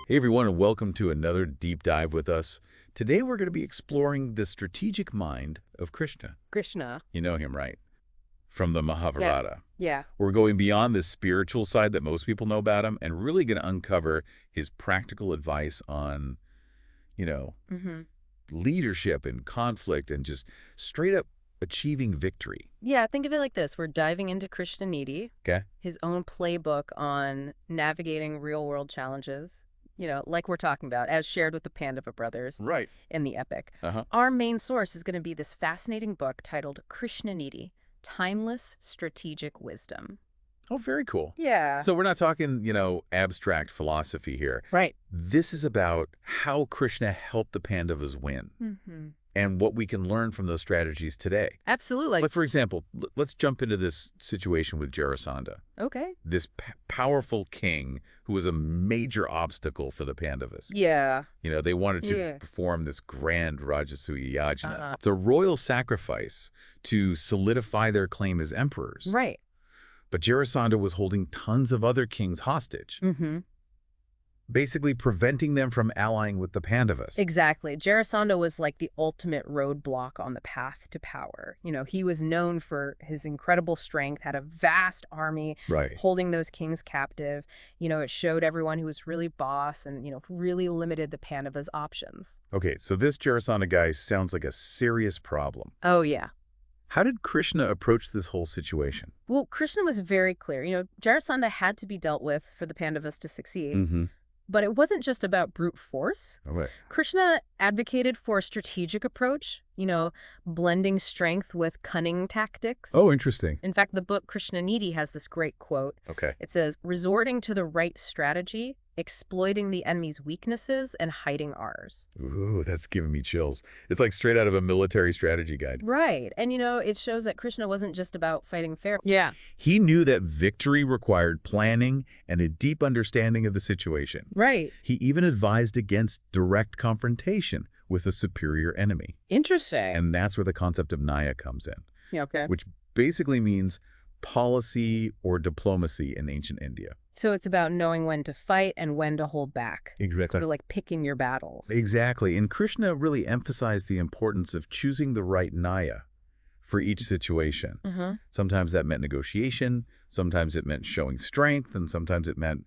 Hey everyone, and welcome to another deep dive with us. Today we're going to be exploring the strategic mind of Krishna. Krishna. You know him, right? From the Mahabharata. Yeah. We're going beyond the spiritual side that most people know about him and really going to uncover his practical advice on, leadership and conflict and just straight up achieving victory. Yeah, think of it like this. We're diving into Krishan-Niti, Okay? his own playbook on navigating real-world challenges, like we're talking about, as shared with the Pandava brothers Right. in the epic. Uh-huh. Our main source is going to be this fascinating book titled Krishna-Niti, Timeless Strategic Wisdom. Oh, very cool. Yeah. So we're not talking, abstract philosophy here. Right. This is about how Krishna helped the Pandavas win. Mm-hmm. And what we can learn from those strategies today. Absolutely. Like, for example, let's jump into this situation with Jarasandha, Okay. this powerful king who was a major obstacle for the Pandavas. Yeah. They wanted to perform this grand Rajasuya Yajna. Uh-huh. It's a royal sacrifice to solidify their claim as emperors. Right. But Jarasandha was holding tons of other kings hostage. Mm-hmm. Basically preventing them from allying with the Pandavas. Exactly. Jarasandha was like the ultimate roadblock on the path to power. He was known for his incredible strength, had a vast army, Right. holding those kings captive. It showed everyone who was really boss and, really limited the Pandavas' options. Okay, so this Jarasandha guy sounds like a serious problem. Oh, yeah. How did Krishna approach this whole situation? Well, Krishna was very clear. Jarasandha had to be dealt with for the Pandavas to succeed. Mm-hmm. But it wasn't just about brute force. All right. Krishna advocated for a strategic approach, blending strength with cunning tactics. Oh, interesting. In fact, the book Krishna-Niti has this great quote. Okay. It says, resorting to the right strategy, exploiting the enemy's weaknesses, and hiding ours. Ooh, that's giving me chills. It's like straight out of a military strategy guide. Right. And, it shows that Krishna wasn't just about fighting fair. Yeah. He knew that victory required planning and a deep understanding of the situation. Right. He even advised against direct confrontation with a superior enemy. Interesting. And that's where the concept of Nyaya comes in. Yeah, okay. Which basically means policy or diplomacy in ancient India. So it's about knowing when to fight and when to hold back. Exactly. Sort of like picking your battles. Exactly. And Krishna really emphasized the importance of choosing the right Nyaya for each situation. Mm-hmm. Sometimes that meant negotiation, sometimes it meant showing strength, and sometimes it meant,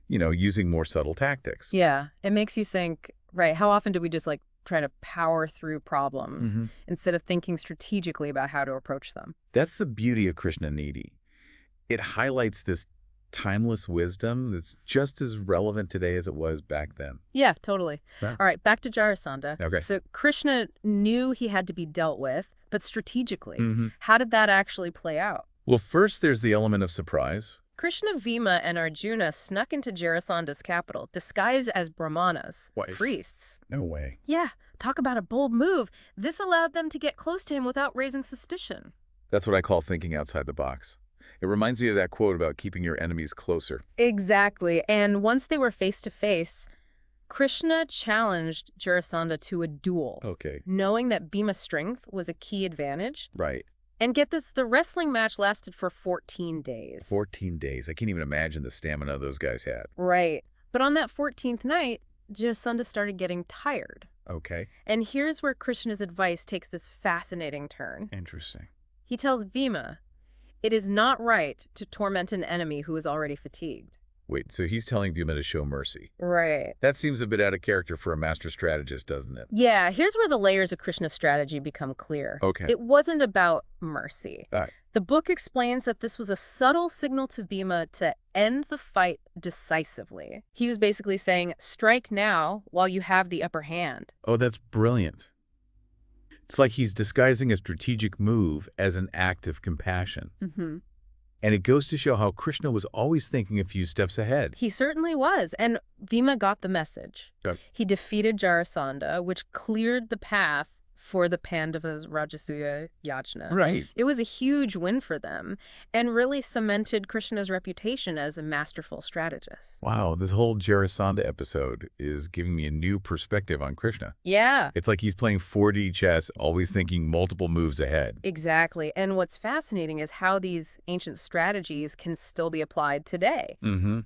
using more subtle tactics. Yeah. It makes you think, right, how often do we just try to power through problems instead of thinking strategically about how to approach them? That's the beauty of Krishna-Niti. It highlights this timeless wisdom that's just as relevant today as it was back then. Yeah, totally. Yeah. All right, back to Jarasandha. Okay. So Krishna knew he had to be dealt with, but strategically. Mm-hmm. How did that actually play out? Well, first there's the element of surprise. Krishna, Bhima, and Arjuna snuck into Jarasandha's capital, disguised as brahmanas, priests. No way. Yeah, talk about a bold move. This allowed them to get close to him without raising suspicion. That's what I call thinking outside the box. It reminds me of that quote about keeping your enemies closer. Exactly. And once they were face to face, Krishna challenged Jarasandha to a duel. Okay. Knowing that Bhima's strength was a key advantage. Right. And get this, the wrestling match lasted for 14 days. 14 days. I can't even imagine the stamina those guys had. Right. But on that 14th night, Jarasandha started getting tired. Okay. And here's where Krishna's advice takes this fascinating turn. Interesting. He tells Bhima, it is not right to torment an enemy who is already fatigued. Wait, so he's telling Bhima to show mercy. Right. That seems a bit out of character for a master strategist, doesn't it? Yeah, here's where the layers of Krishna's strategy become clear. Okay. It wasn't about mercy. All right. The book explains that this was a subtle signal to Bhima to end the fight decisively. He was basically saying, strike now while you have the upper hand. Oh, that's brilliant. It's like he's disguising a strategic move as an act of compassion. Mm-hmm. And it goes to show how Krishna was always thinking a few steps ahead. He certainly was. And Bhima got the message. Okay. He defeated Jarasandha, which cleared the path for the Pandavas' Rajasuya Yajna. Right. It was a huge win for them and really cemented Krishna's reputation as a masterful strategist. Wow, this whole Jarasandha episode is giving me a new perspective on Krishna. Yeah. It's like he's playing 4D chess, always thinking multiple moves ahead. Exactly. And what's fascinating is how these ancient strategies can still be applied today. Mm-hmm.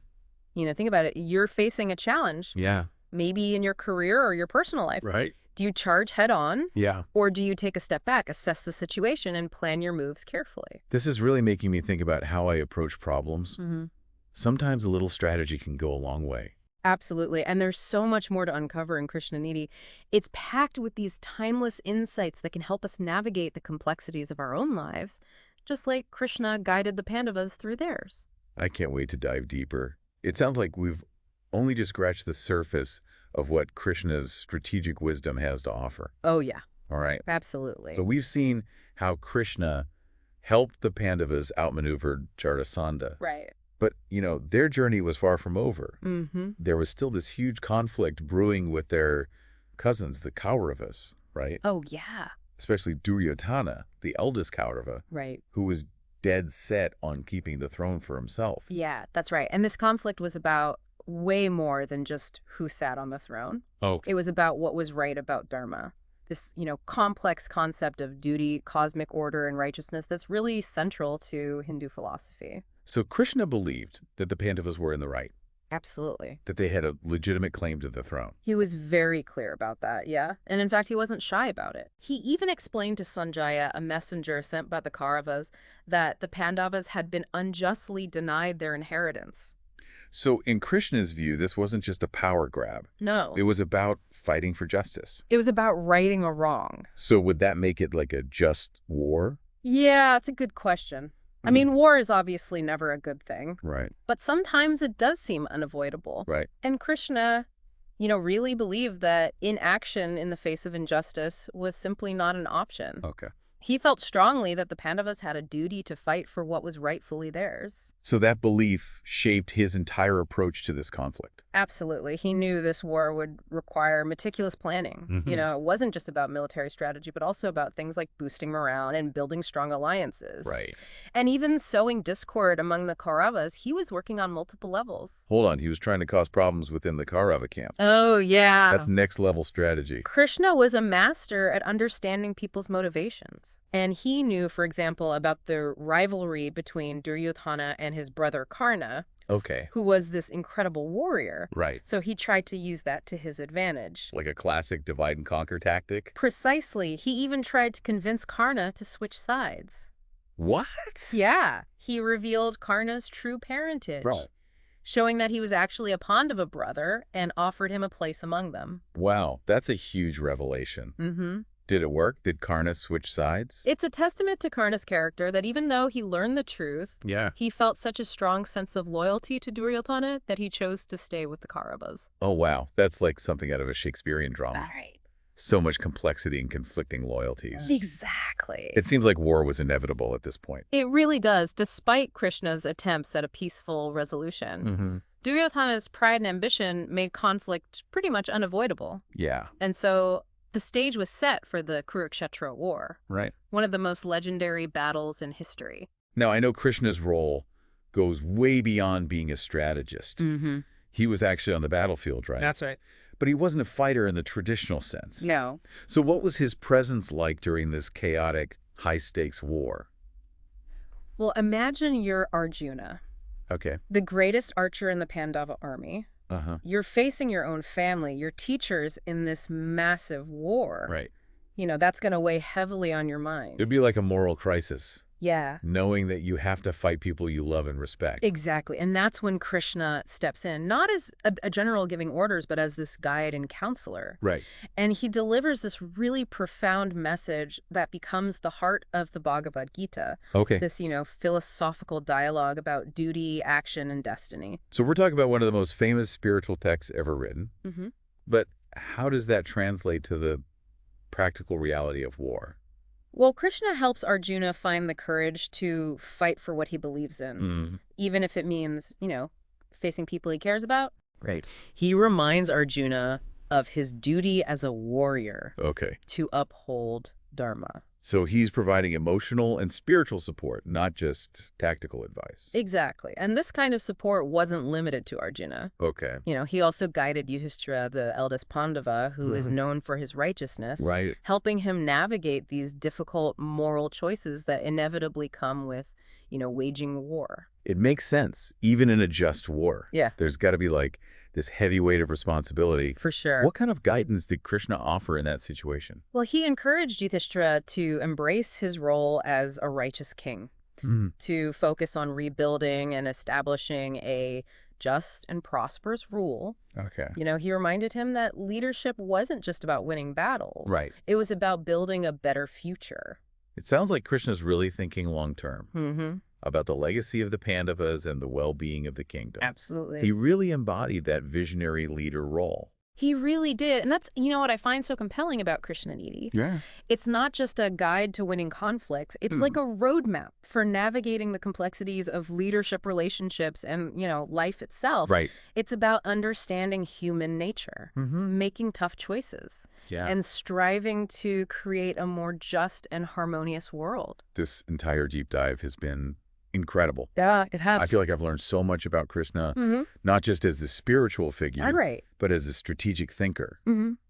Think about it. You're facing a challenge, Yeah. maybe in your career or your personal life. Right. Do you charge head on? Yeah. Or do you take a step back, assess the situation, and plan your moves carefully? This is really making me think about how I approach problems. Mm-hmm. Sometimes a little strategy can go a long way. Absolutely. And there's so much more to uncover in Krishna-Niti. It's packed with these timeless insights that can help us navigate the complexities of our own lives, just like Krishna guided the Pandavas through theirs. I can't wait to dive deeper. It sounds like we've only just scratched the surface of what Krishna's strategic wisdom has to offer. Oh, yeah. All right. Absolutely. So we've seen how Krishna helped the Pandavas outmaneuver Jarasandha. Right. But, their journey was far from over. Mm-hmm. There was still this huge conflict brewing with their cousins, the Kauravas, right? Oh, yeah. Especially Duryodhana, the eldest Kaurava, Right. who was dead set on keeping the throne for himself. Yeah, that's right. And this conflict was about way more than just who sat on the throne. Okay. It was about what was right about Dharma. This, complex concept of duty, cosmic order, and righteousness that's really central to Hindu philosophy. So Krishna believed that the Pandavas were in the right, Absolutely. that they had a legitimate claim to the throne. He was very clear about that, yeah. And in fact, he wasn't shy about it. He even explained to Sanjaya, a messenger sent by the Kauravas, that the Pandavas had been unjustly denied their inheritance. So in Krishna's view, this wasn't just a power grab. No. It was about fighting for justice. It was about righting a wrong. So would that make it like a just war? Yeah, it's a good question. I mean, war is obviously never a good thing. Right. But sometimes it does seem unavoidable. Right. And Krishna, really believed that inaction in the face of injustice was simply not an option. Okay. He felt strongly that the Pandavas had a duty to fight for what was rightfully theirs. So that belief shaped his entire approach to this conflict. Absolutely. He knew this war would require meticulous planning. Mhm. It wasn't just about military strategy, but also about things like boosting morale and building strong alliances. Right. And even sowing discord among the Kauravas, he was working on multiple levels. Hold on. He was trying to cause problems within the Kaurava camp. Oh, yeah. That's next level strategy. Krishna was a master at understanding people's motivations. And he knew, for example, about the rivalry between Duryodhana and his brother Karna, Okay. who was this incredible warrior. Right. So he tried to use that to his advantage. Like a classic divide and conquer tactic. Precisely. He even tried to convince Karna to switch sides. What? Yeah. He revealed Karna's true parentage. Right. Showing that he was actually a Pandava brother and offered him a place among them. Wow. That's a huge revelation. Mm-hmm. Did it work? Did Karna switch sides? It's a testament to Karna's character that even though he learned the truth, Yeah. he felt such a strong sense of loyalty to Duryodhana that he chose to stay with the Kauravas. Oh, wow. That's like something out of a Shakespearean All drama. right. So much complexity and conflicting loyalties. Exactly. It seems like war was inevitable at this point. It really does, despite Krishna's attempts at a peaceful resolution. Mm-hmm. Duryodhana's pride and ambition made conflict pretty much unavoidable. Yeah. And so the stage was set for the Kurukshetra War, Right. one of the most legendary battles in history. Now, I know Krishna's role goes way beyond being a strategist. Mm-hmm. He was actually on the battlefield, right? That's right. But he wasn't a fighter in the traditional sense. No. So what was his presence like during this chaotic, high-stakes war? Well, imagine you're Arjuna, Okay. the greatest archer in the Pandava army. Uh-huh. You're facing your own family, your teachers in this massive war. Right. That's going to weigh heavily on your mind. It'd be like a moral crisis, Yeah. knowing that you have to fight people you love and respect. Exactly. And that's when Krishna steps in, not as a general giving orders, but as this guide and counselor. Right. And he delivers this really profound message that becomes the heart of the Bhagavad Gita. Okay. This, philosophical dialogue about duty, action, and destiny. So we're talking about one of the most famous spiritual texts ever written. Mm-hmm. But how does that translate to the practical reality of war? Well, Krishna helps Arjuna find the courage to fight for what he believes in, even if it means, facing people he cares about. Right. He reminds Arjuna of his duty as a warrior Okay. to uphold Dharma. So he's providing emotional and spiritual support, not just tactical advice. Exactly. And this kind of support wasn't limited to Arjuna. Okay. He also guided Yudhishthira, the eldest Pandava, who is known for his righteousness, Right. helping him navigate these difficult moral choices that inevitably come with, waging war. It makes sense, even in a just war. Yeah. There's got to be like this heavy weight of responsibility. For sure. What kind of guidance did Krishna offer in that situation? Well, he encouraged Yudhishthira to embrace his role as a righteous king, to focus on rebuilding and establishing a just and prosperous rule. Okay. He reminded him that leadership wasn't just about winning battles. Right. It was about building a better future. It sounds like Krishna's really thinking long-term about the legacy of the Pandavas and the well-being of the kingdom. Absolutely. He really embodied that visionary leader role. He really did. And that's, what I find so compelling about Krishna-Niti. Yeah. It's not just a guide to winning conflicts. It's like a roadmap for navigating the complexities of leadership relationships and, life itself. Right. It's about understanding human nature, making tough choices, and striving to create a more just and harmonious world. This entire deep dive has been incredible. Yeah, it has. I feel like I've learned so much about Krishna, not just as the spiritual figure, but as a strategic thinker,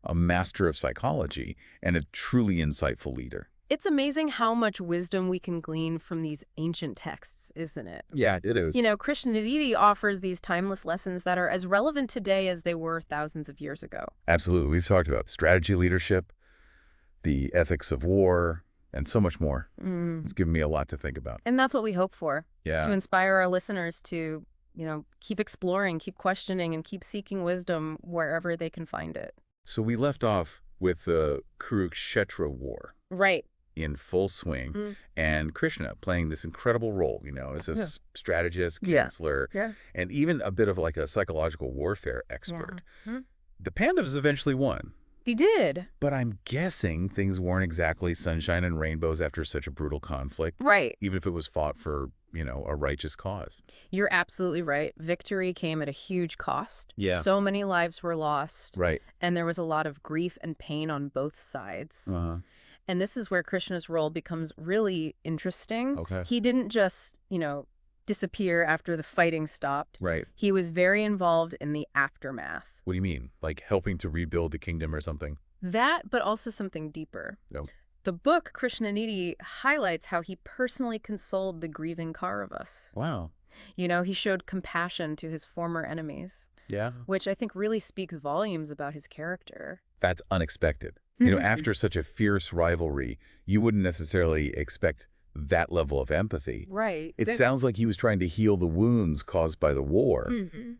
a master of psychology, and a truly insightful leader. It's amazing how much wisdom we can glean from these ancient texts, isn't it? Yeah, it is. Krishna-Niti offers these timeless lessons that are as relevant today as they were thousands of years ago. Absolutely. We've talked about strategy leadership, the ethics of war, and so much more. It's given me a lot to think about. And that's what we hope for. Yeah. To inspire our listeners to, keep exploring, keep questioning, and keep seeking wisdom wherever they can find it. So we left off with the Kurukshetra War. Right. In full swing, and Krishna playing this incredible role, as a strategist, counselor, and even a bit of like a psychological warfare expert. The Pandavas eventually won. They did. But I'm guessing things weren't exactly sunshine and rainbows after such a brutal conflict. Right. Even if it was fought for, a righteous cause. You're absolutely right. Victory came at a huge cost. Yeah. So many lives were lost. Right. And there was a lot of grief and pain on both sides. And this is where Krishna's role becomes really interesting. Okay. He didn't just, disappear after the fighting stopped. Right. He was very involved in the aftermath. What do you mean? Like helping to rebuild the kingdom or something? That, but also something deeper. No. The book, Krishna-Niti, highlights how he personally consoled the grieving Kauravas. Wow. He showed compassion to his former enemies. Yeah. Which I think really speaks volumes about his character. That's unexpected. After such a fierce rivalry, you wouldn't necessarily expect that level of empathy. Right. It sounds like he was trying to heal the wounds caused by the war,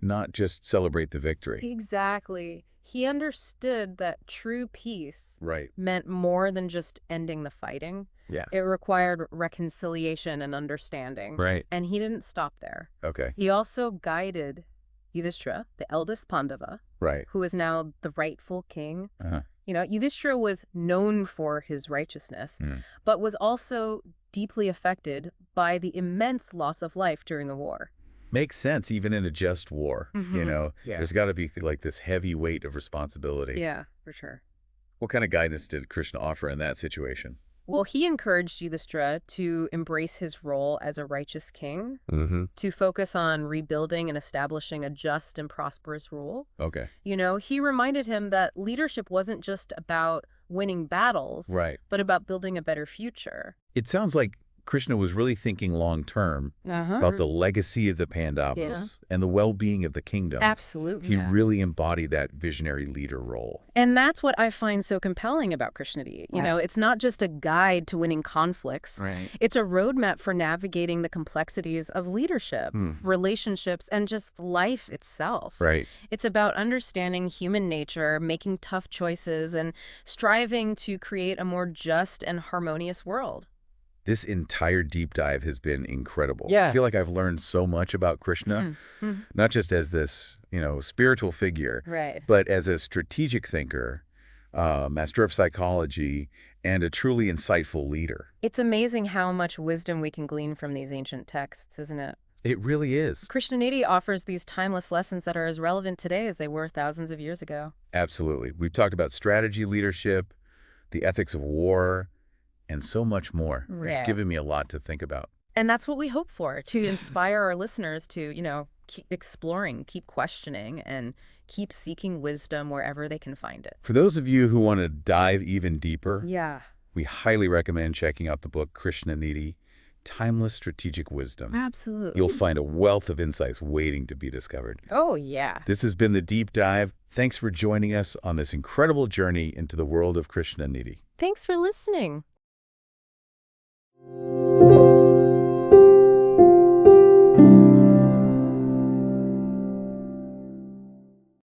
not just celebrate the victory. Exactly. He understood that true peace meant more than just ending the fighting. Yeah. It required reconciliation and understanding. Right. And he didn't stop there. Okay. He also guided Yudhishthira, the eldest Pandava, who is now the rightful king. Yudhishthira was known for his righteousness, but was also deeply affected by the immense loss of life during the war. Makes sense, even in a just war. There's got to be like this heavy weight of responsibility. Yeah, for sure. What kind of guidance did Krishna offer in that situation? Well, he encouraged Yudhishthira to embrace his role as a righteous king, to focus on rebuilding and establishing a just and prosperous rule. Okay. He reminded him that leadership wasn't just about winning battles, but about building a better future. It sounds like Krishna was really thinking long-term about the legacy of the Pandavas and the well-being of the kingdom. Absolutely. He really embodied that visionary leader role. And that's what I find so compelling about Krishna-Niti. It's not just a guide to winning conflicts. It's a roadmap for navigating the complexities of leadership, relationships, and just life itself. It's about understanding human nature, making tough choices, and striving to create a more just and harmonious world. This entire deep dive has been incredible. Yeah. I feel like I've learned so much about Krishna, not just as this, spiritual figure, but as a strategic thinker, master of psychology, and a truly insightful leader. It's amazing how much wisdom we can glean from these ancient texts, isn't it? It really is. Krishna-Niti offers these timeless lessons that are as relevant today as they were thousands of years ago. Absolutely. We've talked about strategy leadership, the ethics of war, and so much more. It's given me a lot to think about. And that's what we hope for, to inspire our listeners to, keep exploring, keep questioning, and keep seeking wisdom wherever they can find it. For those of you who want to dive even deeper, Yeah. we highly recommend checking out the book Krishna-Niti, timeless strategic wisdom. Absolutely. You'll find a wealth of insights waiting to be discovered. Oh, yeah. This has been The Deep Dive. Thanks for joining us on this incredible journey into the world of Krishna-Niti. Thanks for listening.